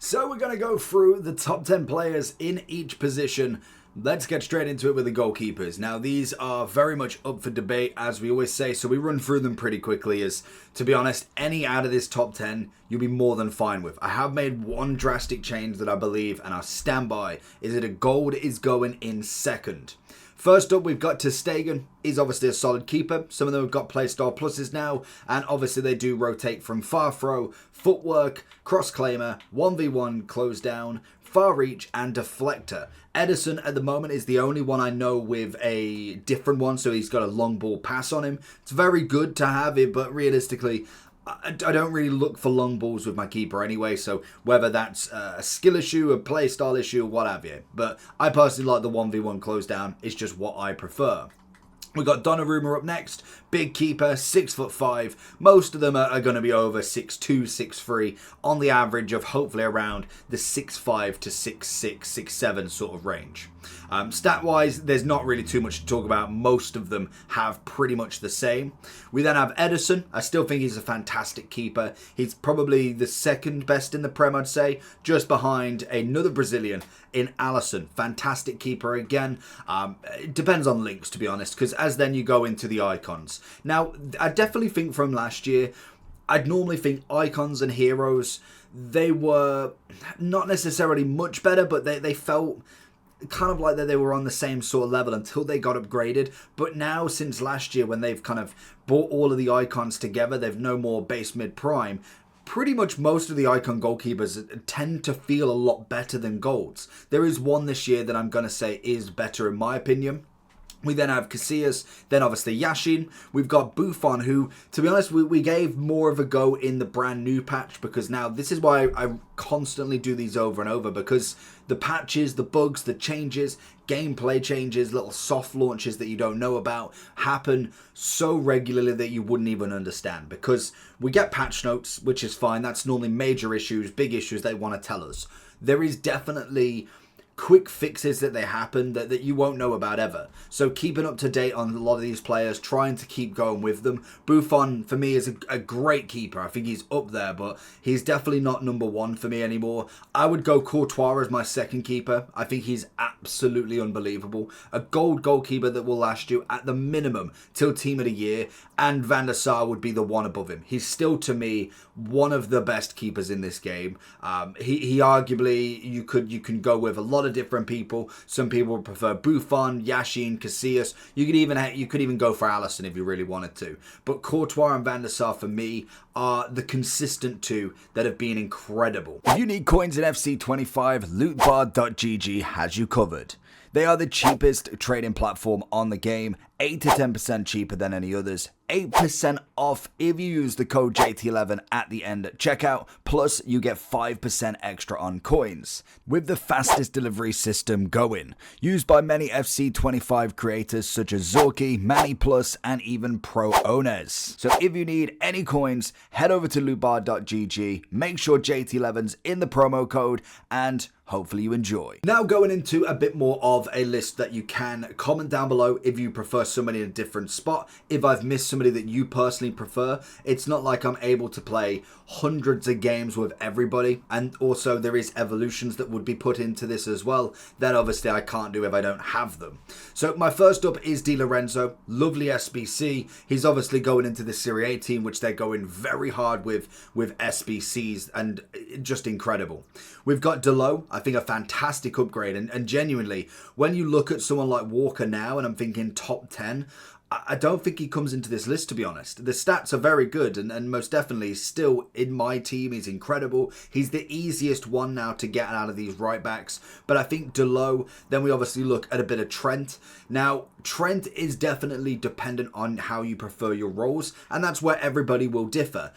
So we're going to go through the top 10 players in each position. Let's get straight into it with the goalkeepers. Now, these are very much up for debate, as we always say, so we run through them pretty quickly, as, to be honest, any out of this top 10, you'll be more than fine with. I have made one drastic change that I believe, and I'll stand by, is that a gold is going in second. First up, we've got ter Stegen. He's obviously a solid keeper. Some of them have got playstyle pluses now, and obviously they do rotate from far throw, footwork, cross-claimer, 1v1 close down, far reach, and deflector. Ederson at the moment is the only one I know with a different one, so he's got a long ball pass on him. It's very good to have it, but realistically, I don't really look for long balls with my keeper anyway, so whether that's a skill issue, a play style issue, or what have you. But I personally like the 1v1 close down. It's just what I prefer. We've got Donnarumma up next. Big keeper, 6'5". Most of them are going to be over 6'2", 6'3", on the average of hopefully around the 6'5 to 6'6", 6'7 sort of range. Stat-wise, there's not really too much to talk about. Most of them have pretty much the same. We then have Ederson. I still think he's a fantastic keeper. He's probably the second best in the Prem, I'd say, just behind another Brazilian in Alisson. Fantastic keeper again. It depends on links, to be honest, because as then you go into the icons. Now, I definitely think from last year, I'd normally think icons and heroes, they were not necessarily much better, but they felt kind of like that they were on the same sort of level until they got upgraded. But now, since last year, when they've kind of brought all of the icons together, they've no more base, mid, prime. Pretty much most of the icon goalkeepers tend to feel a lot better than golds. There is one this year that I'm going to say is better in my opinion. We then have Casillas, then obviously Yashin. We've got Buffon, who, to be honest, we gave more of a go in the brand new patch, because now this is why I constantly do these over and over, because the patches, the bugs, the changes, gameplay changes, little soft launches that you don't know about happen so regularly that you wouldn't even understand, because we get patch notes, which is fine. That's normally major issues, big issues they want to tell us. There is definitely quick fixes that they happen that you won't know about ever. So keeping up to date on a lot of these players, trying to keep going with them. Buffon, for me, is a great keeper. I think he's up there, but he's definitely not number one for me anymore. I would go Courtois as my second keeper. I think he's absolutely unbelievable. A gold goalkeeper that will last you at the minimum till team of the year, and Van der Sar would be the one above him. He's still, to me, one of the best keepers in this game. He arguably, you can go with a lot of different people. Some people would prefer Buffon, Yashin, Casillas. You could even go for Alisson if you really wanted to. But Courtois and Van der Sar, for me, are the consistent two that have been incredible. If you need coins in FC25, lootbar.gg has you covered. They are the cheapest trading platform on the game, 8 to 10% cheaper than any others, 8% off if you use the code JT11 at the end at checkout, plus you get 5% extra on coins, with the fastest delivery system going, used by many FC25 creators such as Zorky, Manny Plus, and even pro owners. So if you need any coins, head over to lootbar.gg, make sure JT11's in the promo code, and hopefully you enjoy. Now going into a bit more of a list that you can comment down below if you prefer somebody in a different spot. If I've missed somebody that you personally prefer, it's not like I'm able to play hundreds of games with everybody, and also there is evolutions that would be put into this as well that obviously I can't do if I don't have them. So my first up is Di Lorenzo, lovely SBC. He's obviously going into the Serie A team, which they're going very hard with SBCs, and just incredible. We've got Delo, I think a fantastic upgrade, and genuinely, when you look at someone like Walker now, and I'm thinking top 10, I don't think he comes into this list, to be honest. The stats are very good, and most definitely still in my team, he's incredible. He's the easiest one now to get out of these right backs, but I think Delo. Then we obviously look at a bit of Trent. Now, Trent is definitely dependent on how you prefer your roles, and that's where everybody will differ.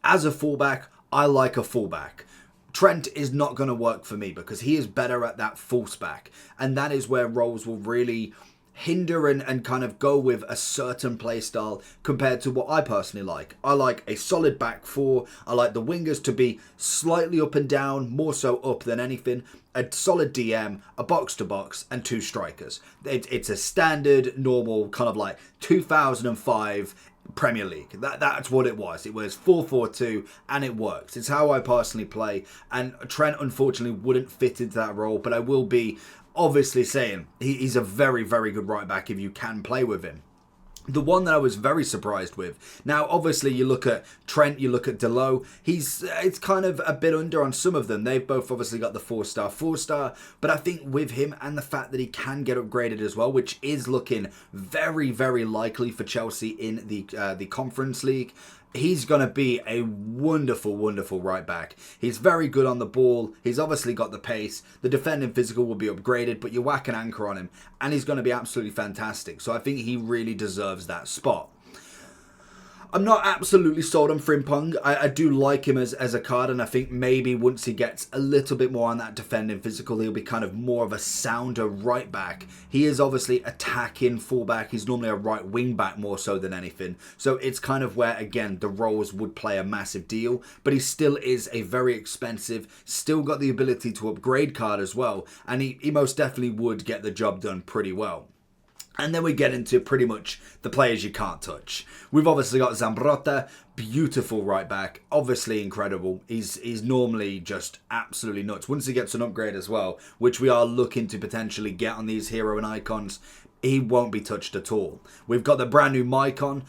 As a fullback, I like a fullback. Trent is not going to work for me because he is better at that false back, and that is where roles will really hinder and kind of go with a certain play style compared to what I personally like. I like a solid back four. I like the wingers to be slightly up and down, more so up than anything. A solid DM, a box-to-box, and two strikers. It's a standard, normal, kind of like 2005 Premier League. That's what it was. It was 4-4-2 and it works. It's how I personally play, and Trent unfortunately wouldn't fit into that role, but I will be obviously saying he's a very, very good right back if you can play with him. The one that I was very surprised with. Now, obviously, you look at Trent, you look at Delo. It's kind of a bit under on some of them. They've both obviously got the 4-star. But I think with him and the fact that he can get upgraded as well, which is looking very, very likely for Chelsea in the Conference League, he's going to be a wonderful, wonderful right back. He's very good on the ball. He's obviously got the pace. The defending physical will be upgraded, but you whack an anchor on him and he's going to be absolutely fantastic. So I think he really deserves that spot. I'm not absolutely sold on Frimpong. I do like him as a card, and I think maybe once he gets a little bit more on that defending physical, he'll be kind of more of a sounder right back. He is obviously attacking fullback. He's normally a right wing back more so than anything. So it's kind of where, again, the roles would play a massive deal, but he still is a very expensive, still got the ability to upgrade card as well, and he most definitely would get the job done pretty well. And then we get into pretty much the players you can't touch. We've obviously got Zambrotta, beautiful right back, obviously incredible. He's normally just absolutely nuts. Once he gets an upgrade as well, which we are looking to potentially get on these hero and icons, he won't be touched at all. We've got the brand new Maicon.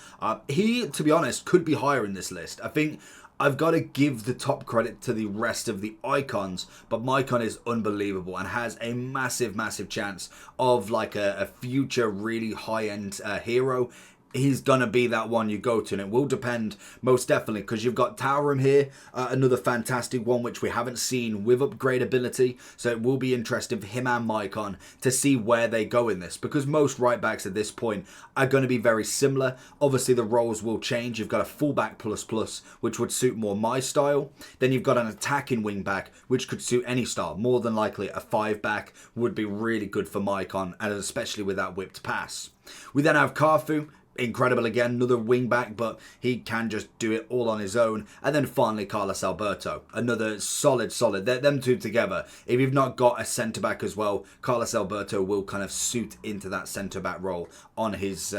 He, to be honest, could be higher in this list. I think I've got to give the top credit to the rest of the icons, but Maicon is unbelievable and has a massive, massive chance of like a future really high-end hero. He's going to be that one you go to, and it will depend most definitely, because you've got Taurum here, another fantastic one which we haven't seen with upgrade ability, so it will be interesting for him and Maicon to see where they go in this, because most right backs at this point are going to be very similar. Obviously the roles will change. You've got a fullback plus which would suit more my style, then you've got an attacking wing back which could suit any style. More than likely a 5-back would be really good for Maicon, and especially with that whipped pass. We then have Carfu, incredible again, another wing back, but he can just do it all on his own. And then finally Carlos Alberto, another solid. Them two together, if you've not got a centre back as well, Carlos Alberto will kind of suit into that centre back role on his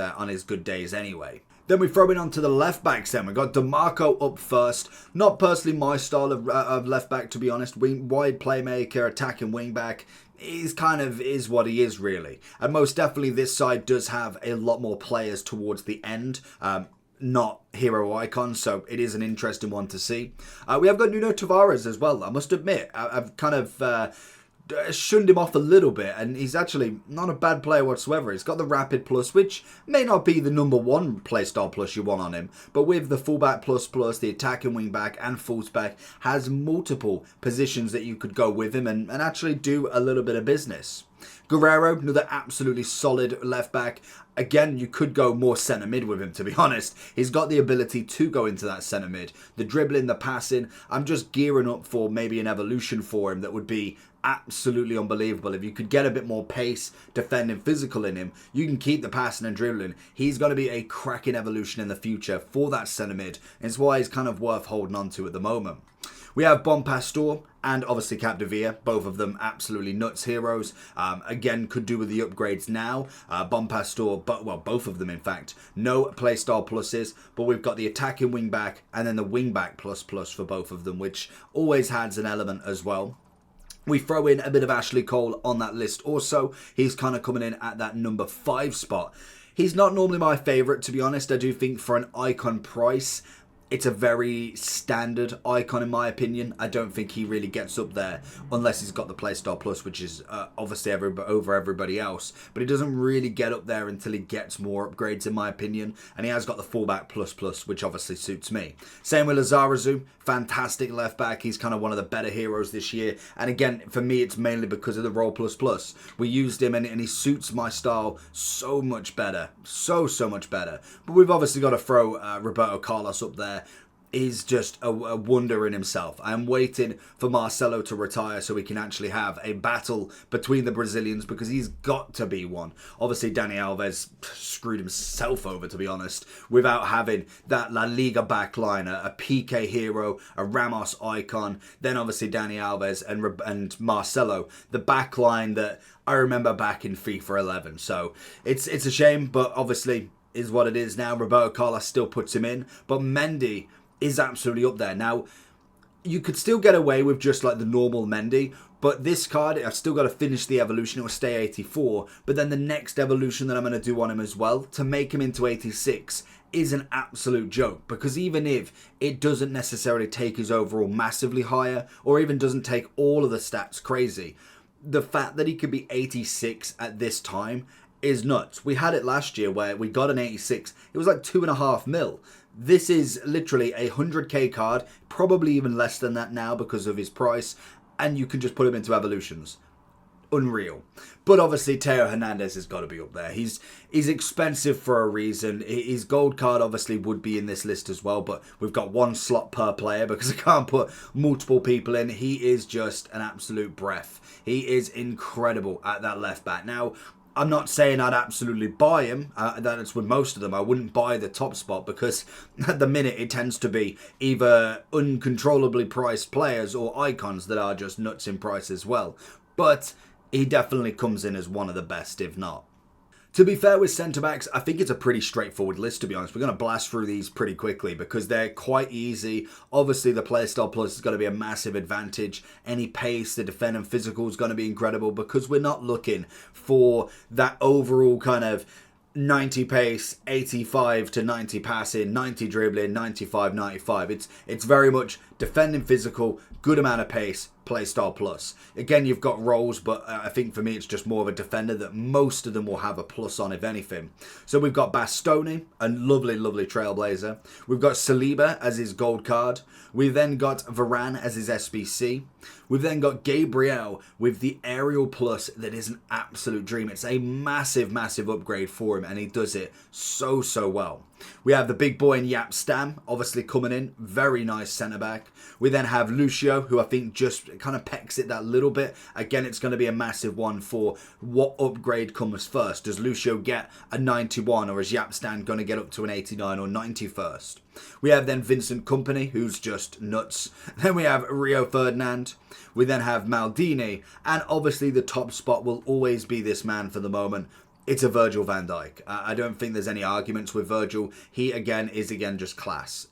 good days anyway. Then we throw in onto the left backs then. We've got DeMarco up first. Not personally my style of left back, to be honest. Wide playmaker, attacking wing back. He's kind of is what he is, really. And most definitely this side does have a lot more players towards the end. Not hero icons, so it is an interesting one to see. We have got Nuno Tavares as well. I must admit, I've kind of shunned him off a little bit, and he's actually not a bad player whatsoever. He's got the rapid plus, which may not be the number one playstyle plus you want on him, but with the fullback plus, the attacking wing back and fullback, has multiple positions that you could go with him and actually do a little bit of business. Guerrero, another absolutely solid left back. Again, you could go more centre mid with him, to be honest. He's got the ability to go into that centre mid. The dribbling, the passing, I'm just gearing up for maybe an evolution for him that would be absolutely unbelievable. If you could get a bit more pace, defending, physical in him, you can keep the passing and dribbling. He's going to be a cracking evolution in the future for that centre mid. It's why he's kind of worth holding on to at the moment. We have Bon Pastor and obviously Capdevia, both of them absolutely nuts heroes. Again, could do with the upgrades now. Bon Pastor, both of them in fact, no playstyle pluses, but we've got the attacking wing back and then the wing back plus for both of them, which always adds an element as well. We throw in a bit of Ashley Cole on that list also. He's kind of coming in at that number 5 spot. He's not normally my favourite, to be honest. I do think for an icon price, it's a very standard icon in my opinion. I don't think he really gets up there unless he's got the Playstyle Plus, which is obviously over everybody else. But he doesn't really get up there until he gets more upgrades in my opinion. And he has got the fullback plus, which obviously suits me. Same with Lizarazu, fantastic left back. He's kind of one of the better heroes this year. And again, for me, it's mainly because of the role plus. We used him and he suits my style so much better. So much better. But we've obviously got to throw Roberto Carlos up there. Is just a wonder in himself. I'm waiting for Marcelo to retire so we can actually have a battle between the Brazilians, because he's got to be one. Obviously, Dani Alves screwed himself over, to be honest, without having that La Liga backline, a PK hero, a Ramos icon, then obviously Dani Alves and Marcelo, the backline that I remember back in FIFA 11. So it's a shame, but obviously is what it is now. Roberto Carlos still puts him in, but Mendy is absolutely up there. Now, you could still get away with just like the normal Mendy, but this card, I've still got to finish the evolution. It will stay 84, but then the next evolution that I'm going to do on him as well, to make him into 86, is an absolute joke, because even if it doesn't necessarily take his overall massively higher, or even doesn't take all of the stats crazy, the fact that he could be 86 at this time is nuts. We had it last year where we got an 86. It was like 2.5 mil. This is literally a 100k card, probably even less than that now because of his price, and you can just put him into evolutions. Unreal. But obviously Teo Hernandez has got to be up there. He's expensive for a reason. His gold card obviously would be in this list as well, but we've got one slot per player because I can't put multiple people in. He is just an absolute breath. He is incredible at that left back. Now, I'm not saying I'd absolutely buy him. That's with most of them. I wouldn't buy the top spot because at the minute it tends to be either uncontrollably priced players or icons that are just nuts in price as well. But he definitely comes in as one of the best, if not. To be fair with centre-backs, I think it's a pretty straightforward list, to be honest. We're going to blast through these pretty quickly because they're quite easy. Obviously, the Playstyle Plus is going to be a massive advantage. Any pace, the defend and physical is going to be incredible because we're not looking for that overall kind of 90 pace, 85 to 90 passing, 90 dribbling, 95, 95. It's very much defending physical, good amount of pace, Playstyle Plus. Again, you've got roles, but I think for me it's just more of a defender that most of them will have a plus on, if anything. So we've got Bastoni, a lovely, lovely trailblazer. We've got Saliba as his gold card. We've then got Varane as his SBC. We've then got Gabriel with the Aerial Plus that is an absolute dream. It's a massive, massive upgrade for him, and he does it so, so well. We have the big boy in Yap Stam, obviously coming in. Very nice centre-back. We then have Lucio, who I think just kind of pecks it that little bit. Again, it's going to be a massive one for what upgrade comes first. Does Lucio get a 91, or is Yap Stam going to get up to an 89 or 90 first? We have then Vincent Kompany, who's just nuts. Then we have Rio Ferdinand. We then have Maldini. And obviously the top spot will always be this man for the moment. It's a Virgil van Dijk. I don't think there's any arguments with Virgil. He, again, is just class.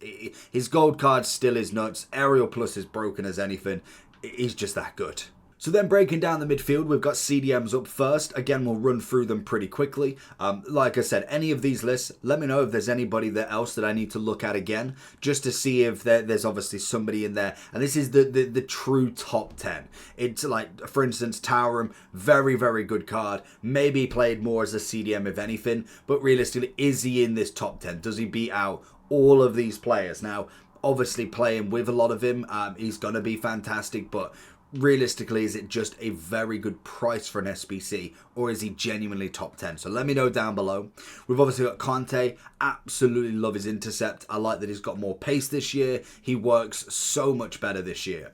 His gold card still is nuts. Aerial Plus is broken as anything. He's just that good. So then breaking down the midfield, we've got CDMs up first. Again, we'll run through them pretty quickly. Like I said, any of these lists, let me know if there's anybody else that I need to look at again, just to see if there's obviously somebody in there. And this is the true top 10. It's like, for instance, Taurum, very, very good card. Maybe played more as a CDM, if anything. But realistically, is he in this top 10? Does he beat out all of these players? Now, obviously playing with a lot of him, he's going to be fantastic, but realistically, is it just a very good price for an SBC, or is he genuinely top 10? So let me know down below. We've obviously got Conte. Absolutely love his intercept. I like that he's got more pace this year. He works so much better this year.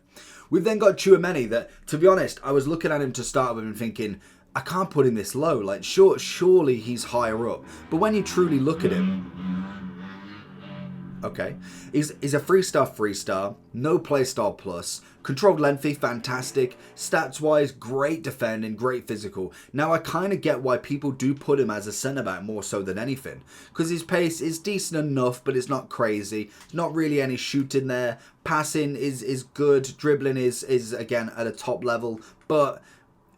We've then got Tchouaméni that, to be honest, I was looking at him to start with and thinking, I can't put him this low. Like, surely he's higher up. But when you truly look at him, okay, he's a 3-star, no Playstyle Plus, controlled lengthy, fantastic, stats-wise, great defending, great physical. Now, I kind of get why people do put him as a centre-back more so than anything, because his pace is decent enough, but it's not crazy. Not really any shooting there. Passing is good, dribbling is again at a top level, but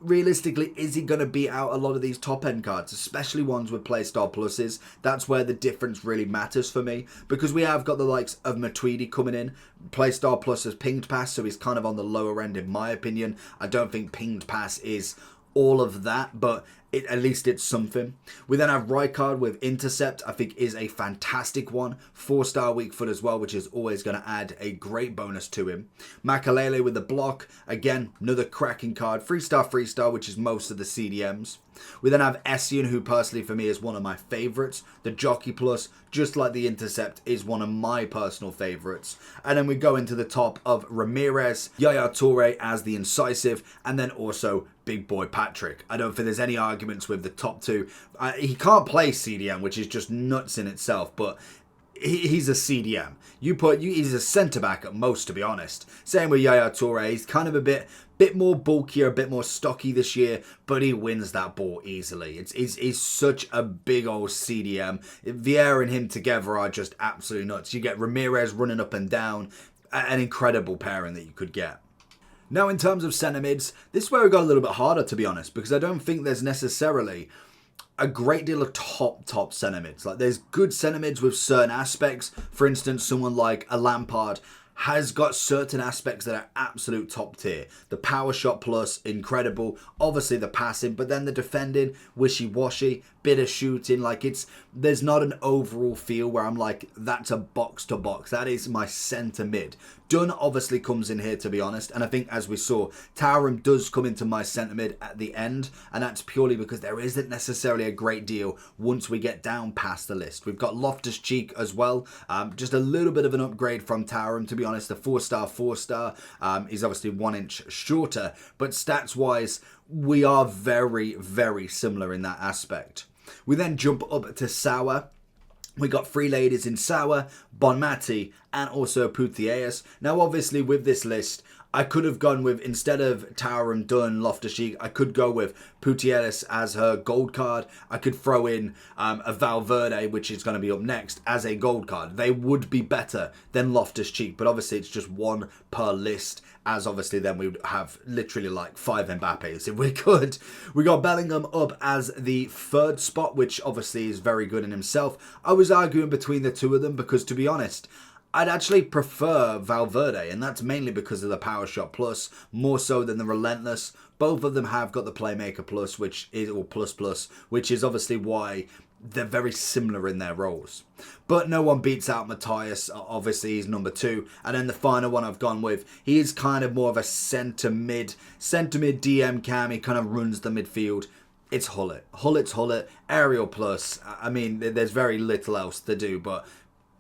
realistically, is he going to beat out a lot of these top-end cards, especially ones with Playstyle Pluses? That's where the difference really matters for me, because we have got the likes of Matuidi coming in. Playstyle Plus has pinged pass, so he's kind of on the lower end in my opinion. I don't think pinged pass is all of that, but at least it's something. We then have Rijkaard with intercept. I think is a fantastic one. 4-star weak foot as well, which is always going to add a great bonus to him. Makalele with the block. Again, another cracking card. 3-star, which is most of the CDMs. We then have Essien, who personally for me is one of my favourites. The Jockey Plus, just like the Intercept, is one of my personal favourites. And then we go into the top of Ramirez, Yaya Toure as the Incisive, and then also Big Boy Patrick. I don't think there's any arguments with the top two. He can't play CDM, which is just nuts in itself, but he's a CDM. He's a centre-back at most, to be honest. Same with Yaya Toure. He's kind of a bit Bit more bulkier, a bit more stocky this year, but he wins that ball easily. He's such a big old CDM. Vieira and him together are just absolutely nuts. You get Ramirez running up and down. An incredible pairing that you could get. Now, in terms of centre mids, this is where it got a little bit harder, to be honest, because I don't think there's necessarily a great deal of top centre mids. Like, there's good centre mids with certain aspects. For instance, someone like a Lampard has got certain aspects that are absolute top tier. The power shot plus, incredible. Obviously the passing, but then the defending, wishy-washy, bit of shooting. Like, there's not an overall feel where I'm like, that's a box to box. That is my centre mid. Dunn obviously comes in here, to be honest, and I think, as we saw, Tauram does come into my centre mid at the end, and that's purely because there isn't necessarily a great deal once we get down past the list. We've got Loftus-Cheek as well, just a little bit of an upgrade from Tauram, to be honest. A 4-star, 4-star. He's obviously 1 inch shorter, but stats-wise, we are very, very similar in that aspect. We then jump up to Sauer. We got 3 ladies in Sauer, Bonmati, and also Putellas. Now, obviously, with this list, I could have gone with, instead of Tauram, Dunn, Loftus-Cheek, I could go with Putellas as her gold card. I could throw in a Valverde, which is going to be up next, as a gold card. They would be better than Loftus-Cheek, but obviously it's just one per list, as obviously then we would have literally like 5 Mbappes if we could. We got Bellingham up as the 3rd spot, which obviously is very good in himself. I was arguing between the two of them because, to be honest, I'd actually prefer Valverde, and that's mainly because of the Power Shot Plus, more so than the Relentless. Both of them have got the Playmaker Plus, or Plus, which is obviously why they're very similar in their roles. But no one beats out Matthias. Obviously, he's number 2. And then the final one I've gone with, he is kind of more of a centre-mid DM cam. He kind of runs the midfield. It's Hullet. Hullet. Aerial Plus. I mean, there's very little else to do, but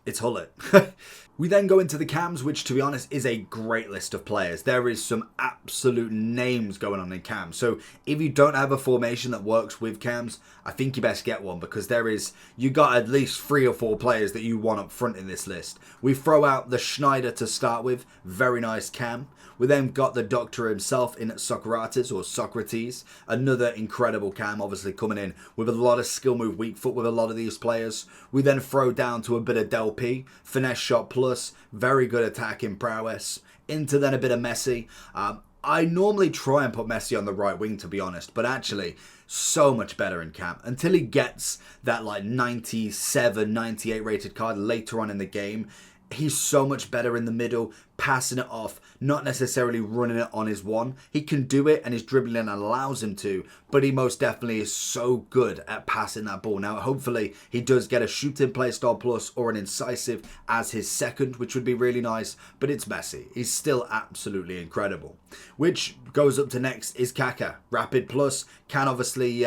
it's Hullet. We then go into the cams, which, to be honest, is a great list of players. There is some absolute names going on in cams. So if you don't have a formation that works with cams, I think you best get one, because you got at least 3 or 4 players that you want up front in this list. We throw out the Schneider to start with. Very nice cam. We then got the Doctor himself in Socrates. Another incredible cam, obviously coming in with a lot of skill move weak foot with a lot of these players. We then throw down to a bit of Del P. Finesse shot plus. Very good attacking prowess. Into then a bit of Messi. I normally try and put Messi on the right wing, to be honest, but actually so much better in cam until he gets that like 97, 98 rated card later on in the game. He's so much better in the middle, passing it off, not necessarily running it on his one. He can do it, and his dribbling allows him to, but he most definitely is so good at passing that ball. Now, hopefully, he does get a shooting play style plus or an incisive as his second, which would be really nice, but it's Messi. He's still absolutely incredible. Which goes up to next is Kaka. Rapid plus, can obviously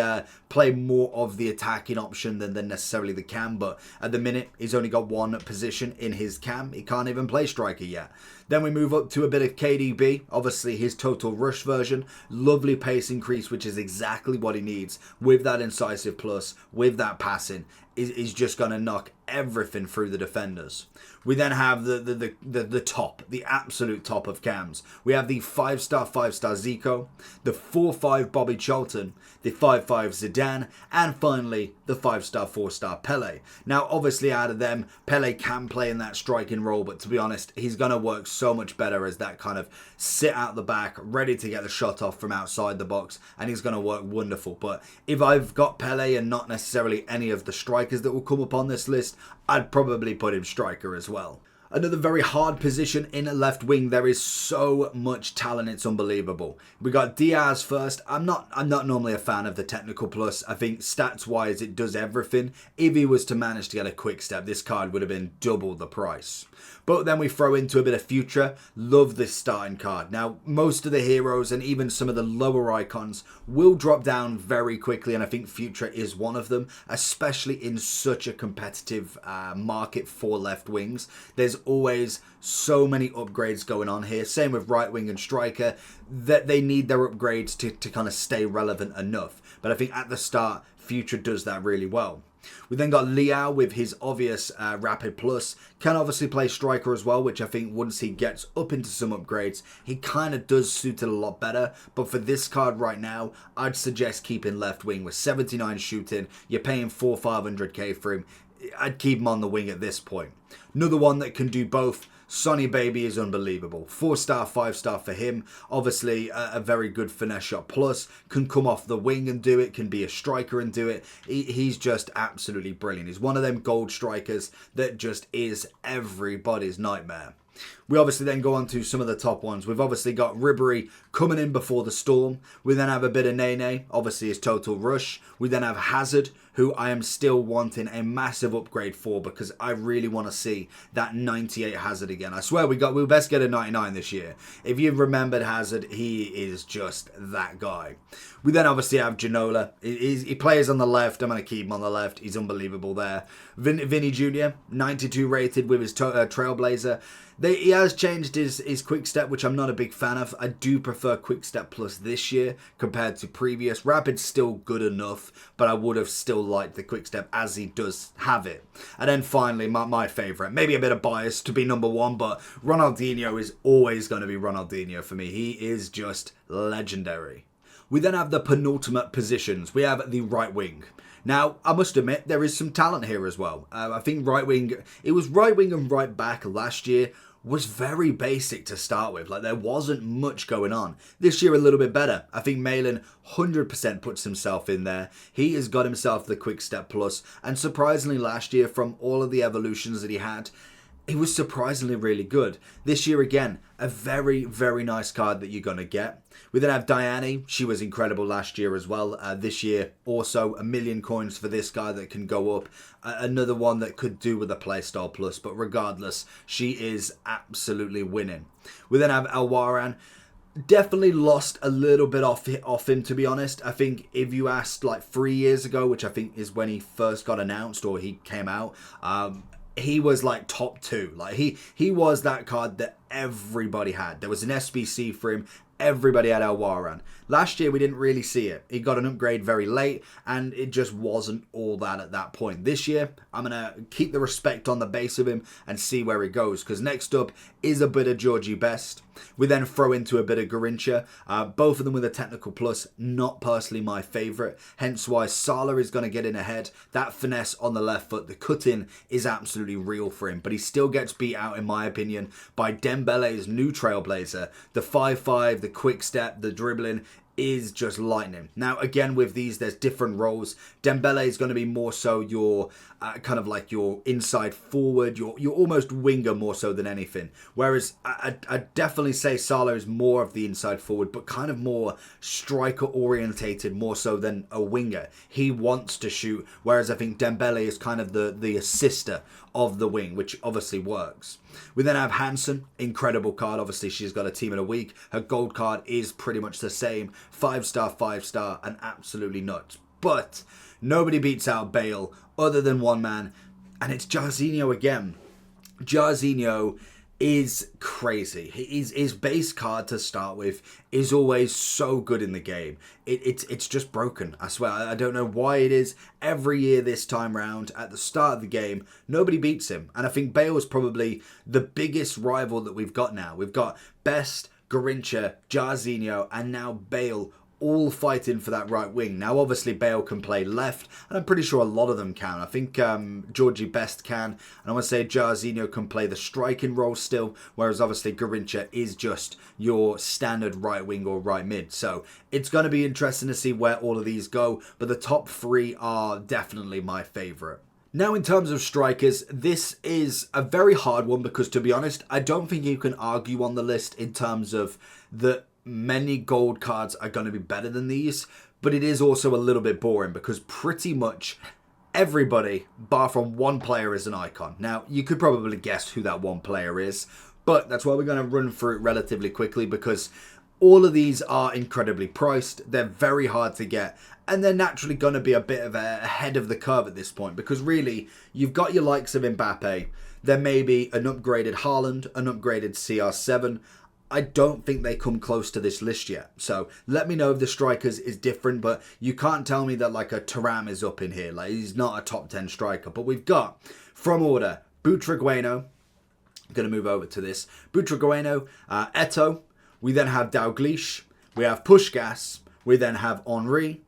play more of the attacking option than necessarily the cam, but at the minute, he's only got one position in his cam. He can't even play striker yet. Then we move up to a bit of KDB, obviously his total rush version. Lovely pace increase, which is exactly what he needs with that incisive plus, with that passing. Is just going to knock everything through the defenders. We then have the top, the absolute top of cams. We have the 5-star Zico, the 4-5 Bobby Charlton, the 5-5 Zidane, and finally the 5-star 4-star Pele. Now, obviously out of them, Pele can play in that striking role, but to be honest, he's going to work so much better as that kind of sit out the back, ready to get the shot off from outside the box, and he's going to work wonderful. But if I've got Pele and not necessarily any of the strikers that will come up on this list, I'd probably put him striker as well. Another very hard position in left wing. There is so much talent, it's unbelievable. We got Diaz first. I'm not normally a fan of the technical plus. I think stats wise it does everything. If he was to manage to get a quick step, this card would have been double the price. But then we throw into a bit of future. Love this starting card. Now, most of the heroes and even some of the lower icons will drop down very quickly, and I think future is one of them, especially in such a competitive market for left wings. There's always so many upgrades going on here. Same with right wing and striker, that they need their upgrades to kind of stay relevant enough. But I think at the start, future does that really well. We then got Liao with his obvious Rapid Plus. Can obviously play striker as well, which I think once he gets up into some upgrades, he kind of does suit it a lot better. But for this card right now, I'd suggest keeping left wing with 79 shooting. You're paying 500k for him. I'd keep him on the wing at this point. Another one that can do both. Sonny Baby is unbelievable. 4-star, 5-star for him. Obviously, a very good finesse shot plus. Can come off the wing and do it. Can be a striker and do it. He's just absolutely brilliant. He's one of them gold strikers that just is everybody's nightmare. We obviously then go on to some of the top ones. We've obviously got Ribery coming in before the storm. We then have a bit of Nene, obviously his total rush. We then have Hazard, who I am still wanting a massive upgrade for because I really want to see that 98 Hazard again. I swear we'll best get a 99 this year. If you've remembered Hazard, he is just that guy. We then obviously have Ginola. He plays on the left. I'm going to keep him on the left. He's unbelievable there. Vinny Jr., 92 rated with his Trailblazer. He has changed his quick step, which I'm not a big fan of. I do prefer quick step plus this year compared to previous. Rapid's still good enough, but I would have still liked the quick step as he does have it. And then finally, my favourite, maybe a bit of bias to be number one, but Ronaldinho is always going to be Ronaldinho for me. He is just legendary. We then have the penultimate positions. We have the right wing. Now, I must admit, there is some talent here as well. I think right wing, it was right wing and right back last year, was very basic to start with. Like, there wasn't much going on. This year, a little bit better. I think Malin 100% puts himself in there. He has got himself the quick step plus. And surprisingly, last year, from all of the evolutions that he had, he was surprisingly really good. This year, again, a very, very nice card that you're going to get. We then have Diane. She was incredible last year as well. This year, also, 1 million coins for this guy that can go up. Another one that could do with a playstyle plus. But regardless, she is absolutely winning. We then have Elwaran. Definitely lost a little bit off him, to be honest. I think if you asked like 3 years ago, which I think is when he first got announced or he came out, he was like top 2. Like he was that card that everybody had. There was an SBC for him. Everybody had Elwaran. Last year, we didn't really see it. He got an upgrade very late, and it just wasn't all that at that point. This year, I'm going to keep the respect on the base of him and see where he goes, because next up is a bit of Georgie Best. We then throw into a bit of Garincha. Both of them with a technical plus, not personally my favourite. Hence why Salah is going to get in ahead. That finesse on the left foot, the cut-in is absolutely real for him. But he still gets beat out, in my opinion, by Dembele's new Trailblazer. The 5-5, the quick step, the dribbling is just lightning. Now, again, with these, there's different roles. Dembele is going to be more so your kind of like your inside forward, your almost winger more so than anything. Whereas I'd definitely say Salah is more of the inside forward, but kind of more striker orientated more so than a winger. He wants to shoot, whereas I think Dembele is kind of the assister of the wing, which obviously works. We then have Hansen, incredible card. Obviously, she's got a team of the week. Her gold card is pretty much the same. 5-star, 5-star, and absolutely nuts. But nobody beats out Bale other than one man, and it's Jairzinho again. Jairzinho is crazy. His base card to start with is always so good in the game. It's just broken. I swear. I don't know why it is. Every year this time round, at the start of the game, nobody beats him. And I think Bale is probably the biggest rival that we've got now. We've got Best, Garincha, Jairzinho, and now Bale all fighting for that right wing. Now, obviously, Bale can play left, and I'm pretty sure a lot of them can. I think Georgie Best can, and I want to say Jairzinho can play the striking role still, whereas obviously Garincha is just your standard right wing or right mid. So it's going to be interesting to see where all of these go, but the top 3 are definitely my favourite. Now, in terms of strikers, this is a very hard one because, to be honest, I don't think you can argue on the list in terms of the many gold cards are going to be better than these, but it is also a little bit boring because pretty much everybody, bar from one player, is an icon. Now, you could probably guess who that one player is, but that's why we're going to run through it relatively quickly because all of these are incredibly priced. They're very hard to get, and they're naturally going to be a bit of ahead of the curve at this point because really, you've got your likes of Mbappe. There may be an upgraded Haaland, an upgraded CR7. I don't think they come close to this list yet. So let me know if the strikers is different, but you can't tell me that like a Thuram is up in here. Like he's not a top 10 striker. But we've got, from order, Butragueno. I'm going to move over to this. Butragueno, Eto'o. We then have Dalglish. We have Puskás. We then have Henry,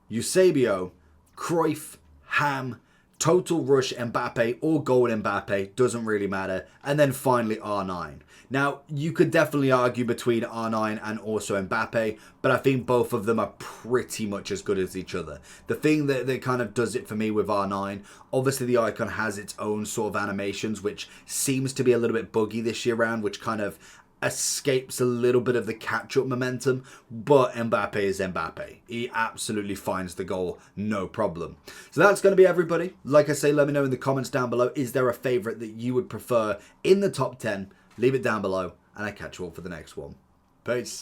Eusebio, Cruyff, Ham, Total Rush Mbappe or Goal Mbappe, doesn't really matter. And then finally R9. Now, you could definitely argue between R9 and also Mbappe, but I think both of them are pretty much as good as each other. The thing that kind of does it for me with R9, obviously the icon has its own sort of animations, which seems to be a little bit buggy this year round, which kind of escapes a little bit of the catch-up momentum, but Mbappe is Mbappe. He absolutely finds the goal, no problem. So that's going to be everybody. Like I say, let me know in the comments down below, is there a favourite that you would prefer in the top 10? Leave it down below, and I catch you all for the next one. Peace.